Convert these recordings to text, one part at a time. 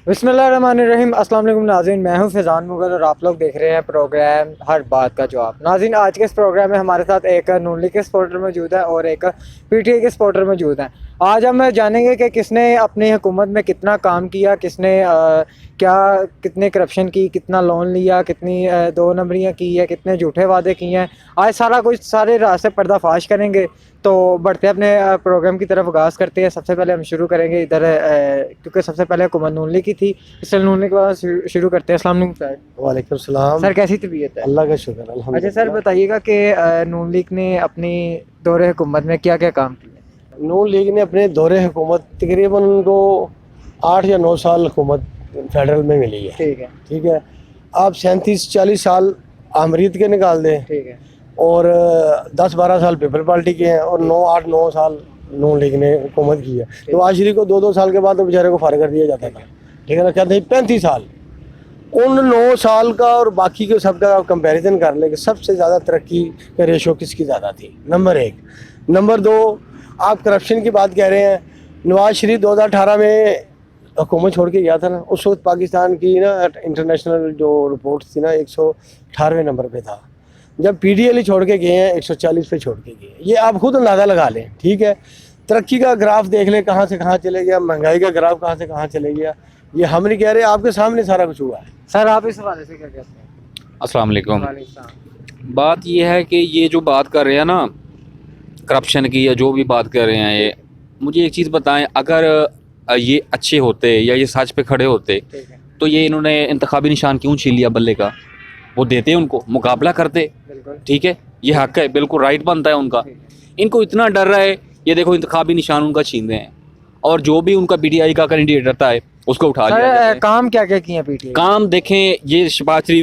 बिस्मिल्लाहिर्रहमानिर्रहीम। अस्सलाम वालेकुम नाज़रीन, मैं हूं फैज़ान मुगल और आप लोग देख रहे हैं प्रोग्राम हर बात का जवाब। नाज़रीन, आज के इस प्रोग्राम में हमारे साथ एक नून लीग के सपोर्टर मौजूद है और एक पीटीआई के सपोर्टर मौजूद हैं। आज हम जानेंगे कि किसने अपनी हुकूमत में कितना काम किया, किसने कितने करप्शन की, कितना लोन लिया, कितनी दो नंबरियाँ की है, कितने झूठे वादे किए हैं। आज सारा कुछ सारे रास्ते पर्दाफाश करेंगे। तो बढ़ते अपने प्रोग्राम की तरफ आगाज़ करते हैं। सबसे पहले हम शुरू करेंगे इधर, क्योंकि सबसे पहले हुकूमत नून लीग की थी, इसलिए नून लीग के बाद शुरू करते हैं। अस्सलाम वालेकुम सर। वालेकुम सलाम। सर कैसी तबीयत है? अल्लाह का शुक्र अच्छा अल्हम्दुलिल्लाह। सर, बताइएगा कि नून लीग ने अपनी दौरे हुकूमत में क्या क्या काम किए? नून लीग ने अपने दौरे हुकूमत तकरीबन उनको 8 या 9 साल हुकूमत फेडरल में मिली है। ठीक है, ठीक है। आप 37-40 साल आमरीत के निकाल दें ठीक है, और 10-12 साल पीपल पार्टी के हैं और 8-9 साल नून लीग ने हुकूमत की है। तो आशरी को 2-2 साल के बाद तो बेचारे को फारिग कर दिया जाता था। ठीक है ना, कहते हैं 35 साल। उन 9 साल का और बाकी के सब का आप कंपैरिजन कर लें कि सबसे ज़्यादा तरक्की का रेशो किसकी ज़्यादा थी। नंबर 1। नंबर 2, आप करप्शन की बात कह रहे हैं। नवाज शरीफ 2018 में हुकूमत छोड़ के गया था ना, उस वक्त पाकिस्तान की ना इंटरनेशनल जो रिपोर्ट थी ना 118वें नंबर पे था। जब पीडीएल छोड़ के गए हैं 140 पे छोड़ के गए। ये आप खुद अंदाज़ा लगा लें। ठीक है। तरक्की का ग्राफ देख लें कहाँ से कहाँ चले गया, महंगाई का ग्राफ कहाँ से कहाँ चले गया। ये हम नहीं कह रहे, आपके सामने सारा कुछ हुआ है। सर आप इस हवाले से क्या कहते हैं? अस्सलाम वालेकुम। वालेकुम। बात ये है कि ये जो बात कर रहे हैं ना करप्शन की या जो भी बात कर रहे हैं, ये मुझे एक चीज़ बताएं, अगर ये अच्छे होते या ये सच पे खड़े होते ठीक है, तो ये इन्होंने इंतखाबी निशान क्यों छीन लिया बल्ले का? वो देते उनको, मुकाबला करते। बिल्कुल ठीक है, ये हक है, बिल्कुल राइट बनता है उनका। ठीक है। इनको इतना डर रहा है, ये देखो इंतखाबी निशान उनका छीन रहे हैं और जो भी उनका पीटीआई का कैंडिडेट रहता है उसको उठा लिया जाता सर है। काम क्या क्या किए पीटीआई? काम देखें, ये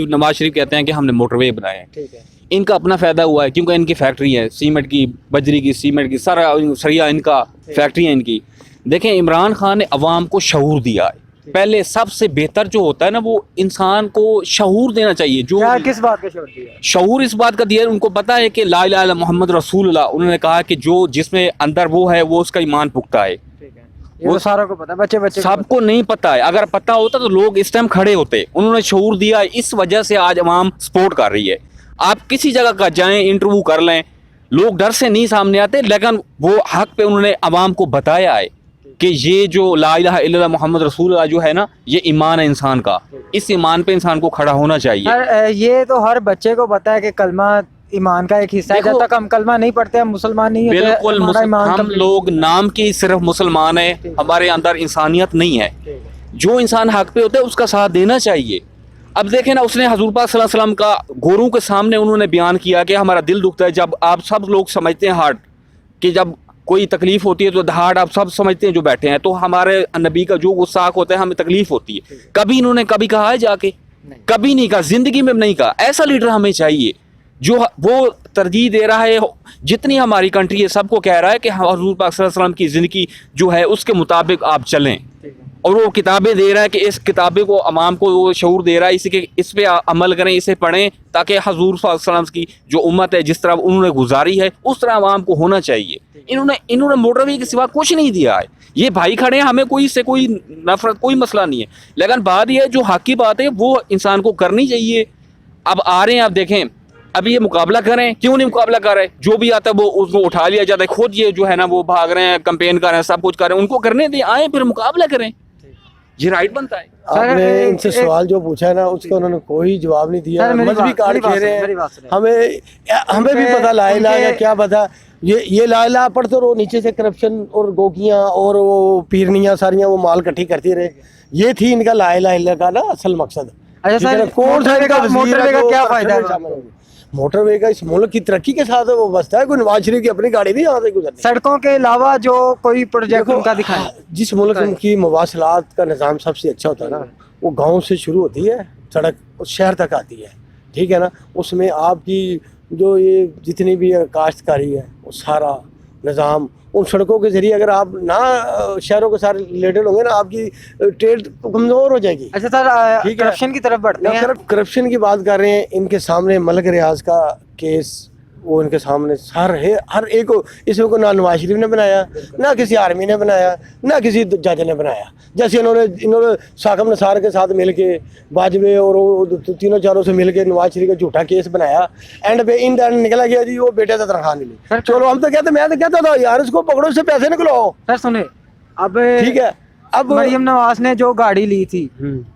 नवाज शरीफ कहते हैं कि हमने मोटरवे बनाए हैं। ठीक है, इनका अपना फ़ायदा हुआ है क्योंकि इनकी फैक्ट्री है, सीमेंट की, बजरी की, सीमेंट की, सारा सरिया इनका फैक्ट्री है इनकी। देखें, इमरान खान ने अवाम को शऊर दिया है। पहले सबसे बेहतर जो होता है ना, वो इंसान को शऊर देना चाहिए। जो क्या किस बात का शोर दिया? शऊर इस बात का दिया है, उनको पता है कि ला इलाहा इल्लल्लाह मोहम्मद रसूलुल्लाह, उन्होंने कहा कि जो जिसमें अंदर वो है वो उसका ईमान पुख्ता है। ठीक है, ये तो सारों को पता है, बच्चे बच्चे को सबको नहीं पता है। अगर पता होता तो लोग इस टाइम खड़े होते। उन्होंने शऊर दिया है, इस वजह से आज अवाम सपोर्ट कर रही है। आप किसी जगह का जाएं, इंटरव्यू कर लें, लोग डर से नहीं सामने आते, लेकिन वो हक पे उन्होंने अवाम को बताया है कि ये जो ला इलाहा इल्लल्लाह मोहम्मद रसूलुल्लाह जो है ना, ये ईमान है इंसान का। इस ईमान पे इंसान को खड़ा होना चाहिए। ये तो हर बच्चे को पता है कि कलमा ईमान का एक हिस्सा है। जब देखो, तक हम कलमा नहीं पढ़ते हम मुसलमान नहीं होते। बिल्कुल हमारा ईमान हम complete लोग नाम के सिर्फ मुसलमान है, हमारे अंदर इंसानियत नहीं है। ठीक है। जो इंसान हक पे होता है उसका साथ देना चाहिए। अब देखें ना, उसने हजूर पाक सल्लल्लाहु अलैहि वसल्लम का गोरों के सामने उन्होंने बयान किया कि हमारा दिल दुखता है। जब आप सब लोग समझते हैं हार्ट कि जब कोई तकलीफ होती है तो हार्ट आप सब समझते हैं जो बैठे हैं, तो हमारे नबी का जो गुस्साख होता है हमें तकलीफ होती है। कभी इन्होंने कभी कहा है जाके? कभी नहीं कहा, जिंदगी में नहीं कहा। ऐसा लीडर हमें चाहिए जो वो तरजीह दे रहा है, जितनी हमारी कंट्री है सबको कह रहा है कि हजूर पाक सल्लल्लाहु अलैहि वसल्लम की ज़िंदगी जो है उसके मुताबिक आप चलें। और वो किताबें दे रहा है कि इस किताबें को अवाम को वो शऊर दे रहा है, इस पे अमल करें, इसे पढ़ें, ताकि हजूर सल्लल्लाहु अलैहि वसल्लम की जो उम्मत है जिस तरह उन्होंने गुजारी है उस तरह अवाम को होना चाहिए। इन्होंने मोटरवे के सिवा कुछ नहीं दिया है। ये भाई खड़े हैं, हमें कोई इससे कोई नफरत कोई मसला नहीं है, लेकिन बात यह है जो हक की बात है वो इंसान को करनी चाहिए। अब आ रहे हैं, आप देखें, अभी ये मुकाबला करें, क्यों नहीं मुकाबला कर रहे? जो भी आता है वो उसको उठा लिया जाता है। खुद ये जो है ना वो भाग रहे हैं, कैंपेन कर रहे हैं, सब कुछ कर रहे हैं, उनको करने दें, आए फिर मुकाबला करें, ये राइट बनता है। आपने इनसे सवाल जो पूछा है ना उसका उन्होंने कोई जवाब नहीं दिया। मजहबी कार्ड खेल रहे हैं। हमें भी पता ला इलाहा का क्या पता। ये ला इलाहा पढ़ते रहो, नीचे से करप्शन और गोकियां और वो पीरनियां सारियां वो माल इकट्ठी करती रहे। ये थी इनका ला इलाहा इल्लल्लाह का ना असल मकसद। अच्छा सर, कौन सा इनका मोटरवे का क्या फायदा है? मोटरवे का इस मुल्क की तरक्की के साथ वो बसता है। कोई नवाज शरीफ की अपनी गाड़ी नहीं यहाँ से गुजरती। सड़कों के अलावा जो कोई प्रोजेक्ट उनका दिखाएं। जिस मुल्क की मवासलात का निज़ाम सबसे अच्छा होता है ना, वो गांव से शुरू होती है, सड़क शहर तक आती है। ठीक है ना, उसमें आपकी जो ये जितनी भी काश्तकारी है वो सारा निज़ाम उन सड़कों के जरिए, अगर आप ना शहरों के साथ रिलेटेड होंगे ना, आपकी ट्रेड कमज़ोर हो जाएगी। अच्छा सर, करप्शन की तरफ बढ़ते हैं। करप्शन की बात कर रहे हैं, इनके सामने मलिक रियाज का केस वो इनके सामने हर एक को, इसमें को ना नवाज शरीफ ने बनाया, ना किसी आर्मी ने बनाया, ना किसी जज ने बनाया। जैसे इन्होंने साकम नसार के साथ मिलके वाजपेयी और वो तीनों चारों से मिलके नवाज शरीफ का झूठा केस बनाया, एंड पे इन एंड निकला गया जी वो बेटे से तनख्वाह मिली। चलो हम तो कहते, मैं तो कहता था यार इसको पकड़ो, इससे पैसे निकलवाओ। सर सुने, अब ठीक है, अब मरियम नवाज ने जो गाड़ी ली थी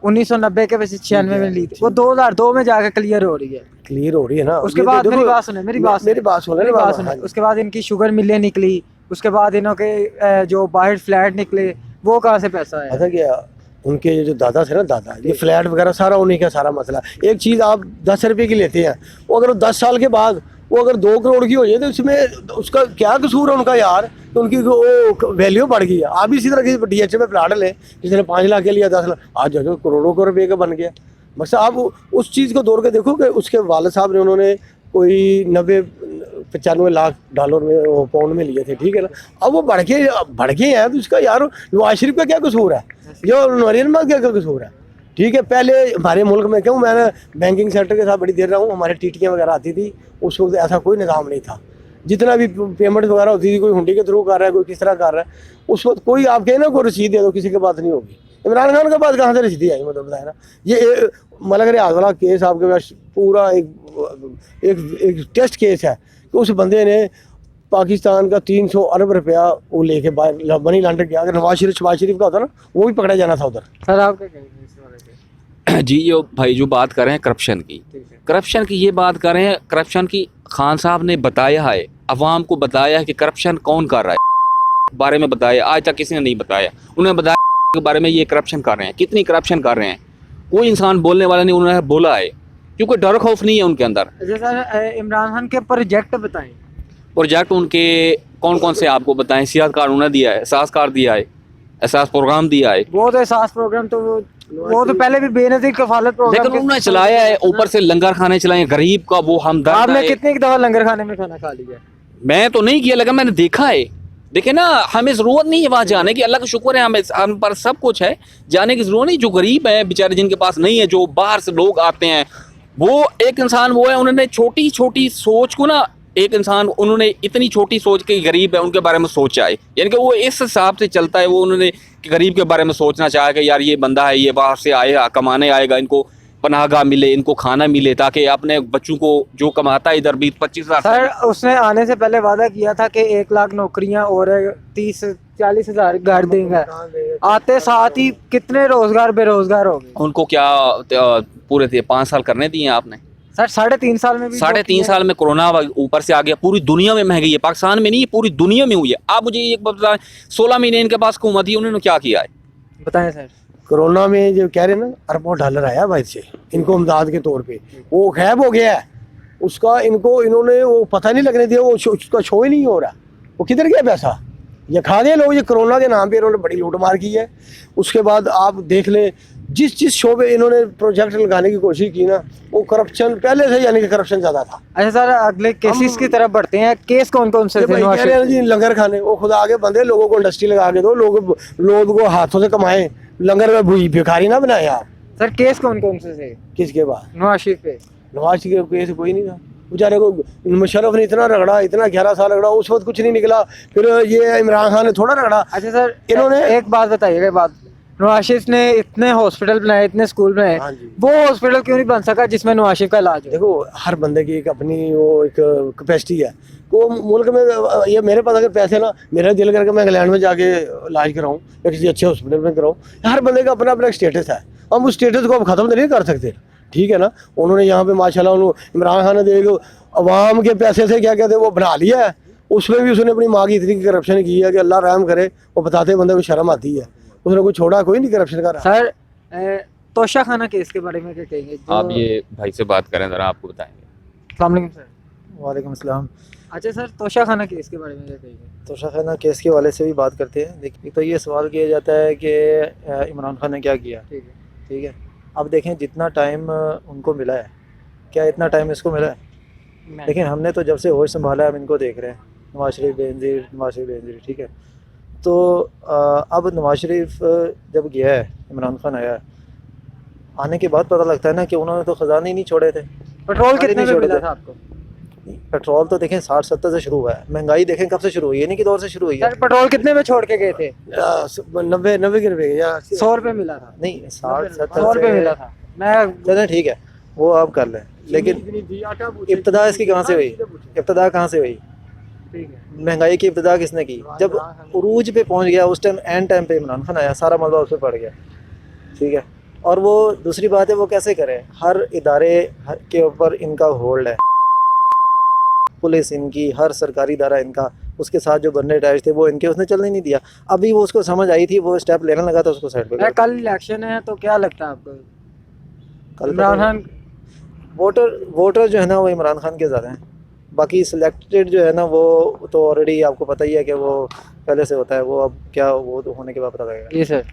1990 के 96 में ली थी, वो 2002 में जाके क्लियर हो रही है। क्लियर हो रही है ना। उसके बाद मेरी बात सुने, मेरी बात सुने। उसके बाद इनकी शुगर मिलें निकली, उसके बाद इन्हों के जो बाहर फ्लैट निकले, वो कहाँ से पैसा आया? पता क्या, उनके जो दादा थे ना, दादा, ये फ्लैट वगैरह सारा उन्हीं का सारा मसला। एक चीज़ आप 10 रुपए की लेते हैं, वो अगर 10 साल के बाद वो अगर 2 करोड़ की हो जाए तो उसमें उसका क्या कसूर है उनका यार? तो उनकी वो वैल्यू बढ़ गई है। आप इसी तरह की DH में प्लाट लें, किसी ने 5 लाख के लिया, 10 लाख, आज जो करोड़ों को रुपये का बन गया। बस आप उस चीज़ को दौड़ के देखो कि उसके वालिद साहब ने, उन्होंने कोई 90-95 लाख डॉलर में पाउंड में लिए थे, ठीक है ना। अब वो बढ़ के हैं, तो उसका यार नवाज शरीफ का क्या कसूर है, जो नरेंद्र मोदी का क्या कसूर है? ठीक है, पहले हमारे मुल्क में क्यों, मैंने बैंकिंग सेक्टर के साथ बड़ी देर रहा हूँ, हमारे टीटियाँ वगैरह आती थी, उस वक्त ऐसा कोई निज़ाम नहीं था। जितना भी पेमेंट वगैरह होती थी, कोई हुंडी के थ्रू कर रहा है, कोई किस तरह कर रहा है, उस वक्त कोई आप कहे ना कोई रसीद दे दो, किसी के पास नहीं होगी। इमरान खान के पास कहाँ से रसीदी आई, मतलब बताया ना। ये मलक रियाज वाला केस आपके पास पूरा एक टेस्ट केस है कि उस बंदे ने पाकिस्तान का 300 अरब रुपया वो लेके बाहर मनी लॉन्डर किया। अगर नवाज शरीफ का होता ना, वो भी पकड़ा जाना था उधर। सर आप क्या कहेंगे इस बारे में? जी, यो भाई जो बात कर रहे हैं करप्शन की, करप्शन की ये बात कर रहे हैं, करप्शन की खान साहब ने बताया है, अवाम को बताया है कि करप्शन कौन कर रहा है, बारे में बताया। आज तक किसी ने नहीं बताया। उन्होंने बताया के बारे में ये करप्शन कर रहे हैं, कितनी करप्शन कर रहे हैं, कोई इंसान बोलने वाला नहीं, उन्होंने बोला है, क्योंकि डर खौफ नहीं है उनके अंदर। जैसा इमरान खान के प्रोजेक्ट बताएं। प्रोजेक्ट उनके कौन कौन से आपको बताएं? सियासत कार्ड उन्होंने दिया है, एहसास कार्ड दिया है, एहसास प्रोग्राम दिया है। वो तो एहसास प्रोग्राम तो वो तो पहले भी बेनजीर कफालत प्रोग्राम, लेकिन उन्होंने चलाया है, ऊपर से लंगर खाने चलाए हैं, गरीब का वो हमदर्द। आपने कितनी दफा लंगर खाने में खाना खा लिया? मैं तो नहीं किया, लेकिन मैंने देखा है। देखे ना, हमें ज़रूरत नहीं है वहाँ जाने की, अल्लाह का शुक्र है हम पर सब कुछ है, जाने की ज़रूरत नहीं। जो गरीब है बेचारे, जिनके पास नहीं है, जो बाहर से लोग आते हैं, वो एक इंसान वो है, उन्होंने छोटी छोटी सोच को ना, एक इंसान उन्होंने इतनी छोटी सोच के गरीब है उनके बारे में सोचा है, यानी कि वो इस हिसाब से चलता है। वो उन्होंने कि गरीब के बारे में सोचना चाहा कि यार ये बंदा है, ये बाहर से आएगा, कमाने आएगा, इनको पनाहगाह मिले, इनको खाना मिले, ताकि अपने बच्चों को जो कमाता है इधर 20-25 सर उसने आने से पहले वादा किया था कि 1 लाख नौकरियां और 30-40 हज़ार घर देंगे। आते साथ ही कितने रोजगार बेरोजगार हो गए। उनको क्या पूरे 5 साल करने दिए आपने? सर 3.5 साल में भी 3.5 साल में कोरोना ऊपर से आ गया, पूरी दुनिया में महंगी है, पाकिस्तान में नहीं पूरी दुनिया में हुई है। आप मुझे एक बात बताएं, 16 महीने इनके पास हुकूमत थी, उन्होंने क्या किया है बताएं सर? कोरोना में जो कह रहे हैं ना, अरबों डॉलर आया बाहर से इनको इमदाद के तौर पे, वो गायब हो गया है। उसका इन्होंने वो पता नहीं लगने दिया, वो उसका शो ही नहीं हो रहा। वो किधर गया पैसा? ये खा गए लोग। ये कोरोना के नाम पे इन्होंने बड़ी लूट मार की है। उसके बाद आप देख लें, जिस शोबे इन्होंने प्रोजेक्ट लगाने की कोशिश की ना, वो करप्शन पहले से, यानी कि करप्शन ज़्यादा था। अच्छा सर, अगले केसेस की तरफ बढ़ते हैं। केस कौन कौन से थे? कह रहे हैं जी लंगर खाने, वो खुदा आगे बंदे, लोगों को इंडस्ट्री लगा के दो, लोग को हाथों से कमाएं, लंगर में भिखारी ना बनाए आप। सर केस कौन कौन से थे? किसके बाद? नवाज शरीफ पे। नवाज शरीफ के केस कोई नहीं था। बेचारे को मुशर्रफ ने इतना रगड़ा, इतना 11 साल रगड़ा, उस वक्त कुछ नहीं निकला। फिर ये इमरान खान ने थोड़ा रगड़ा। अच्छा सर, इन्होंने एक बात बताइएगा, बात नवाज शरीफ ने इतने हॉस्पिटल बनाए, इतने स्कूल बनाए, वो हॉस्पिटल क्यों नहीं बन सका जिसमें नवाज शरीफ का इलाज हो? देखो, हर बंदे की एक अपनी वो एक कैपेसिटी है। वो मुल्क में ये मेरे पास अगर पैसे ना, मेरा दिल करके मैं इंग्लैंड में जाके इलाज कराऊँ या किसी अच्छे हॉस्पिटल में कराऊँ। हर बंदे का अपना अपना स्टेटस है, हम उस स्टेटस को अब ख़त्म तो नहीं कर सकते, ठीक है ना। उन्होंने यहाँ पे माशाल्लाह इमरान खान ने देखो अवाम के पैसे से क्या कहते हैं वो बना लिया है। उसमें भी उसने अपनी माँ की इतनी करप्शन की है कि अल्लाह रहम करे। वो बताते बंदे को शर्म आती है, उसने कोई छोड़ा कोई नहीं करप्शन कर रहा। सर तोशा खाना केस के बारे में क्या कहेंगे? आप ये भाई से बात करें ज़रा, आपको बताएंगे। अस्सलाम वालेकुम सर। वालेकुम अस्सलाम। अच्छा सर, तोशा खाना केस के बारे में क्या कहेंगे? तोशा खाना केस के वाले से भी बात करते हैं। देखिए, तो ये सवाल किया जाता है कि इमरान खान ने क्या किया। ठीक है, अब देखें जितना टाइम उनको मिला है, क्या इतना टाइम इसको मिला है? लेकिन हमने तो जब से होश संभाला है हम इनको देख रहे हैं, नवाज शरीफ बेनज़ीर, ठीक है। तो अब नवाज शरीफ जब गया है, इमरान खान आया, आने के बाद पता लगता है ना कि उन्होंने तो ख़जाने ही नहीं छोड़े थे। पेट्रोल कितने में मिला था आपको? पेट्रोल तो देखें 60-70 से शुरू हुआ है, महंगाई देखें कब से शुरू हुई है, नहीं कि दौर से शुरू हुई है। सर पेट्रोल कितने में छोड़ के गए थे? 90 के रुपए या 100 रुपए मिला था। नहीं 60-70 100 रुपए मिला था। मैं चलें ठीक है, वो आप कर लें, लेकिन इब्तदा इसकी कहाँ से हुई? इब्तदा कहाँ से हुई? महंगाई की इब्तदा किसने की? जब उरूज पे पहुंच गया उस टाइम, एंड टाइम पे इमरान खान आया, सारा मलबा उस पर पड़ गया, ठीक है। और वो दूसरी बात है, वो कैसे करें? हर इदारे के ऊपर इनका होल्ड है, पुलिस इनकी, हर सरकारी इदारा इनका, उसके साथ जो बनने अटैच थे वो इनके, उसने चलने नहीं दिया। अभी वो उसको समझ आई थी, वो स्टेप लेने लगा था, उसको साइड पे कर दिया। कल इलेक्शन है तो क्या लगता है आपको? कल इमरान खान वोटर जो है ना वो इमरान खान के ज़्यादा हैं, बाकी सिलेक्टेड जो है ना वो तो ऑलरेडी आपको पता ही है कि वो पहले से होता है, वो अब क्या वो तो होने के बाद पता लगेगा। जी सर।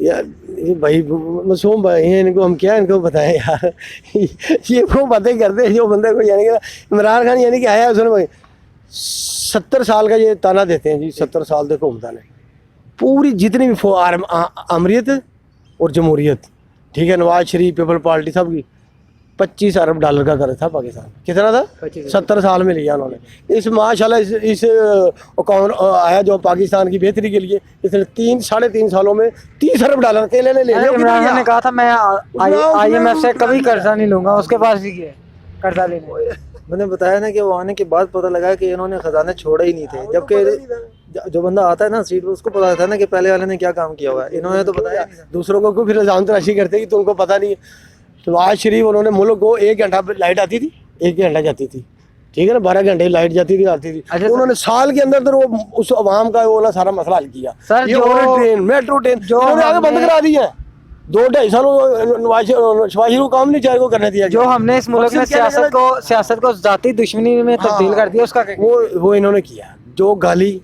यार ये भाई मासूम भाई हैं, इनको हम क्या इनको बताएं यार। ये वो बातें करते हैं जो बंदे को, यानी कि इमरान खान यानी कि आया उसने भाई 70 साल का ये ताना देते हैं जी, 70 साल देखो हुकूमत ने पूरी जितनी भी अमरीत और जमहूरियत, ठीक है, नवाज शरीफ, पीपल पार्टी, सब की 25 अरब डॉलर का कर्ज था पाकिस्तान। कितना था? 70 साल में लिया उन्होंने। इस माशाल्लाह इस अकाउंट आया जो पाकिस्तान की बेहतरी के लिए, इसने 3-3.5 सालों में 30 अरब डॉलर अकेले ने ले लिया। इमरान खान ने कहा था मैं IMF से कभी कर्जा नहीं लूंगा, उसके पास भी किया कर्जा लेने। मैंने बताया ना कि वो आने के बाद पता लगा कि इन्होंने खजाने छोड़े ही नहीं थे, जबकि जो बंदा आता है ना सीट पे उसको पता था ना कि पहले वाले ने क्या काम किया हुआ है, इन्होंने तो बताया। दूसरों को फिर इल्जाम तराशी करते कि तुमको पता नहीं है। नवाज शरीफ उन्होंने मुल्क को 1 घंटा लाइट आती थी, 1 घंटा जाती थी, ठीक है ना, 12 घंटे लाइट जाती थी आती थी। अच्छा, उन्होंने साल के अंदर वो उस अवाम का वो ना सारा मसला हल किया। सर, ये जो ट्रेन, मेट्रो ट्रेन जो आगे बंद करा दी है। 2-2.5 साल नवाज शरीफ को काम नहीं चाहे को करने दिया। जो हमने इस मुल्क में सियासत को जाती दुश्मनी में तब्दील कर दिया, उसका क्या? वो इन्होंने किया। जो गाली,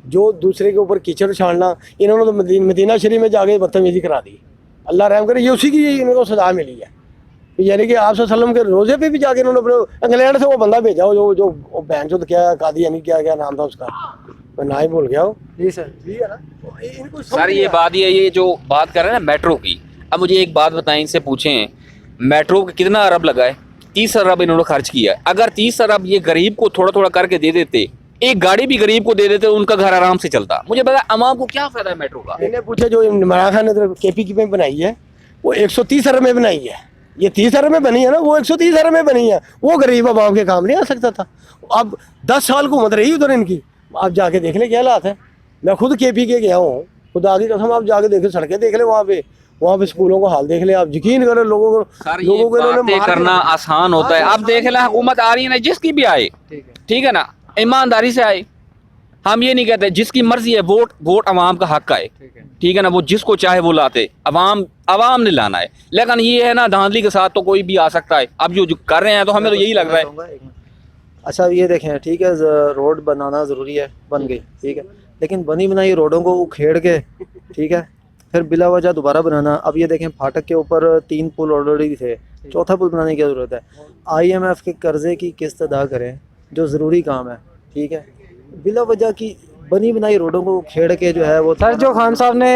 जो दूसरे के ऊपर कीचड़ छाड़ना, इन्होंने तो मदीना शरीफ में जाके बदतमीजी करा दी। अल्लाह रहम करे, ये उसी की इनको सजा मिली है। यानी कि आप सल्लम के रोजे पे भी जाके इन्होंने अपने इंग्लैंड से वो बंदा भेजा हो जो बैंक जो क्या कादियानी क्या नाम था उसका, मैं ना ही भूल गया हूँ। जी सर। जी है ना। सर ये बात ये जो बात कर रहे हैं ना मेट्रो की, अब मुझे एक बात बताएं, इनसे पूछें मेट्रो का कितना अरब लगा है? 30 अरब इन्होंने खर्च किया है। अगर 30 अरब ये गरीब को थोड़ा थोड़ा करके दे देते, एक गाड़ी भी गरीब को दे देते, उनका घर आराम से चलता। मुझे बता अवाम को क्या फायदा है मेट्रो का? इन्हें पूछा जो इमरान खान ने KP में बनाई है वो 130 अरब में बनाई है। ये 30 अरब में बनी है ना, वो 130 अरब में बनी है। वो गरीब आवाम के काम नहीं आ सकता था। अब 10 साल हुकूमत रही उधर इनकी, आप जाके देख ले क्या हालात है। मैं खुद KP के गया हूँ, खुदा की कसम, आप जाके देख ले, सड़कें देख ले, वहाँ पे स्कूलों का हाल देख ले, आप यकीन करो लोगों को बातें करना आसान होता है। अब देख ले हुकूमत आ रही है ना, जिसकी भी आए, ठीक है ना, ईमानदारी से आए। हम ये नहीं कहते, जिसकी मर्जी है, वोट अवाम का हक है, ठीक है ना, वो जिसको चाहे वो लाते, अवाम ने लाना है। लेकिन ये है ना, धांधली के साथ तो कोई भी आ सकता है। अब जो कर रहे हैं तो हमें तो यही लग रहा है। अच्छा ये देखें, ठीक है, रोड बनाना ज़रूरी है, बन गई, ठीक है, लेकिन बनी बनाई रोडों को उखेड़ के, ठीक है, फिर बिला वजह दोबारा बनाना। अब ये देखें, फाटक के ऊपर 3 पुल ऑलरेडी थे, 4था पुल बनाने की ज़रूरत है। IMF के कर्जे की किस्त अदा करें, जो ज़रूरी काम है, ठीक है, बिला वजह की बनी बनाई रोडों को उखेड़ के जो है वो। सर जो खान साहब ने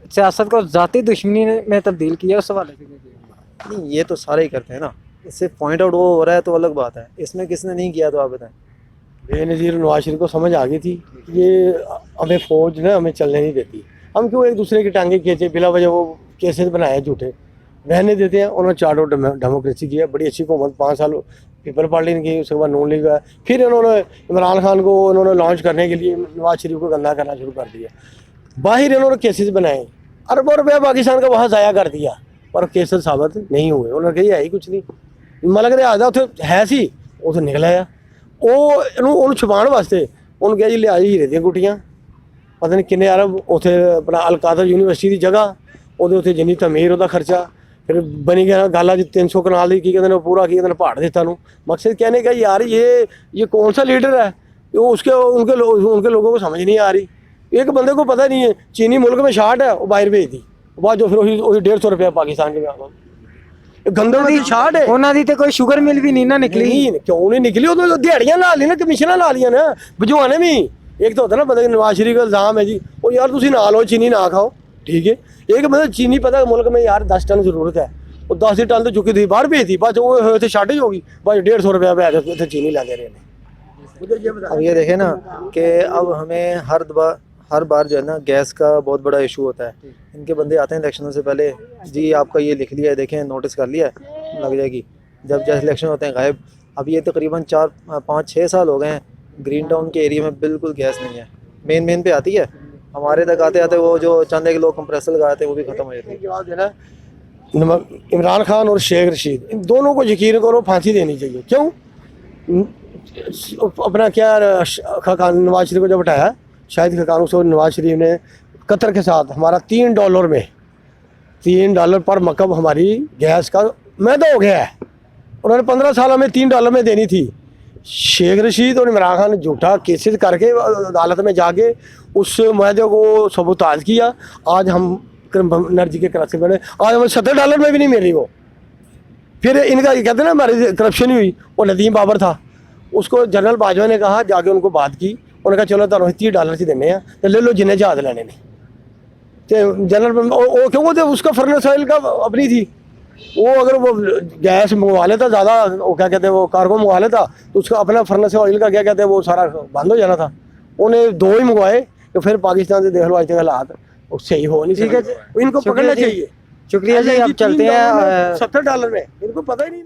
सियासत को जाती दुश्मनी में तब्दील किया, उस हवाले से नहीं, ये तो सारे ही करते हैं ना, इससे पॉइंट आउट वो हो रहा है तो अलग बात है, इसमें किसने नहीं किया तो आप बताएं। बेनज़ीर नवाज शरीफ को समझ आ गई थी ये हमें फौज ना हमें चलने नहीं देती, हम क्यों एक दूसरे की टांगे खींचे, बिला वजह वो केसेस बनाए झूठे, रहने देते हैं। उन्होंने चार्ट आउट डेमोक्रेसी किया, बड़ी अच्छी हुकूमत 5 साल पीपल पार्टी ने की, उसके बाद नून लीग है। फिर इन्होंने इमरान खान को उन्होंने लॉन्च करने के लिए नवाज शरीफ को गंदा करना शुरू कर दिया। बाहर इन्होंने केसेस बनाए, अरबों रुपया पाकिस्तान का वहाँ ज़ाया कर दिया, पर केसेस साबित नहीं हुए। उन्होंने कही है ही कुछ नहीं, मतलब कि आजा उत्थे है सी उत्थे निकला आ ਉਹ छुपाने वास्ते उन्होंने कहा जी लिया हीरे दी गुटियाँ पता नहीं किन्ने अरब उत्थे अपना अलकादर यूनीवर्सिटी की जगह ਉਹਦੇ ਉੱਤੇ ਜਿੰਨੀ तमीर ਉਹਦਾ खर्चा, फिर बनी गया गाला जी 300 कनाल की कहते हैं पूरा की कहते हैं पहाड़ देता नू। मकसद कहने का यार ये कौन सा लीडर है, वो उनके लोगों को समझ नहीं आ रही। एक बंदे को पता नहीं है चीनी मुल्क में 60 है, वो बाहर भेज दी, बाद जो फिर वही 150 रुपया पाकिस्तान के गंदे की 60 है। ਉਹਨਾਂ ਦੀ ਤੇ ਕੋਈ ਸ਼ੂਗਰ ਮਿਲ ਵੀ ਨਹੀਂ ਨਾ ਨਿਕਲੀ। क्यों नहीं निकली, वो दिहाड़ियाँ ला ली ना, कमीशन ला लिया ना भिजवाने भी। एक तो होता है ना बंदे नवाज शरीफ का इल्जाम है जी वो यार तुम ना लो चीनी ना खाओ, ठीक है। एक बंदा चीनी पता मुल्क में यार 10 टन जरूरत है, वो 10 टन तो चुकी थी बाहर भेज दी, बाद वो शार्टेज होगी, बाद 150 रुपया पे चीनी ला दे रहे हैं। मुझे ये बता अब ये देखें ना कि अब हमें हर बार जो है ना गैस का बहुत बड़ा इशू होता है। इनके बंदे आते हैं इलेक्शनों से पहले, जी आपका ये लिख लिया है, देखें नोटिस कर लिया है, लग जाएगी। जब जैसे इलेक्शन होते हैं गायब। अब ये तकरीबन 4-5-6 साल हो गए हैं, ग्रीन टाउन के एरिया में बिल्कुल गैस नहीं है। मेन पे आती है, हमारे तक आते आते वो जो चंद एक लोग कंप्रेसर लगाते हैं वो भी ख़त्म हो जाती है। जवाब देना, इमरान खान और शेख रशीद, इन दोनों को यकीन करो फांसी देनी चाहिए। क्यों? अपना क्या खान नवाज शरीफ को जब हटाया, शायद खान उसको नवाज शरीफ ने कतर के साथ हमारा $3 पर मकब हमारी गैस का मैदा हो गया है। उन्होंने 15 साल हमें $3 में देनी थी। शेख रशीद और इमरान खान ने झूठा केसेस करके अदालत में जाके उस मैदे को सबूताज किया। आज हम एनर्जी के कराची बने, आज हमें $70 में भी नहीं मिल रही वो। फिर इनका ये कहते हैं ना हमारी करप्शन हुई, वो नदीम बाबर था, उसको जनरल बाजवा ने कहा, जाके उनको बात की, उन्होंने कहा चलो तुम $30 से देने हैं तो ले लो जिन्हें जहाज लेने ने। तो जनरल क्यों तो उसका फर्नेस ऑयल का अपनी थी, वो अगर वो गैस मंगवा लेता ज़्यादा, वो क्या कहते हैं वो कार्गो मंगवा लेता, तो उसका अपना फर्नेस ऑयल का क्या कहते हैं वो सारा बंद हो जाना था। उन्हें 2 ही मंगवाए, तो फिर पाकिस्तान से देख लो आज तक हालात सही हो नहीं। ठीक है, इनको पकड़ना चाहिए। शुक्रिया जी, अब चलते हैं। $70 में इनको पता ही नहीं।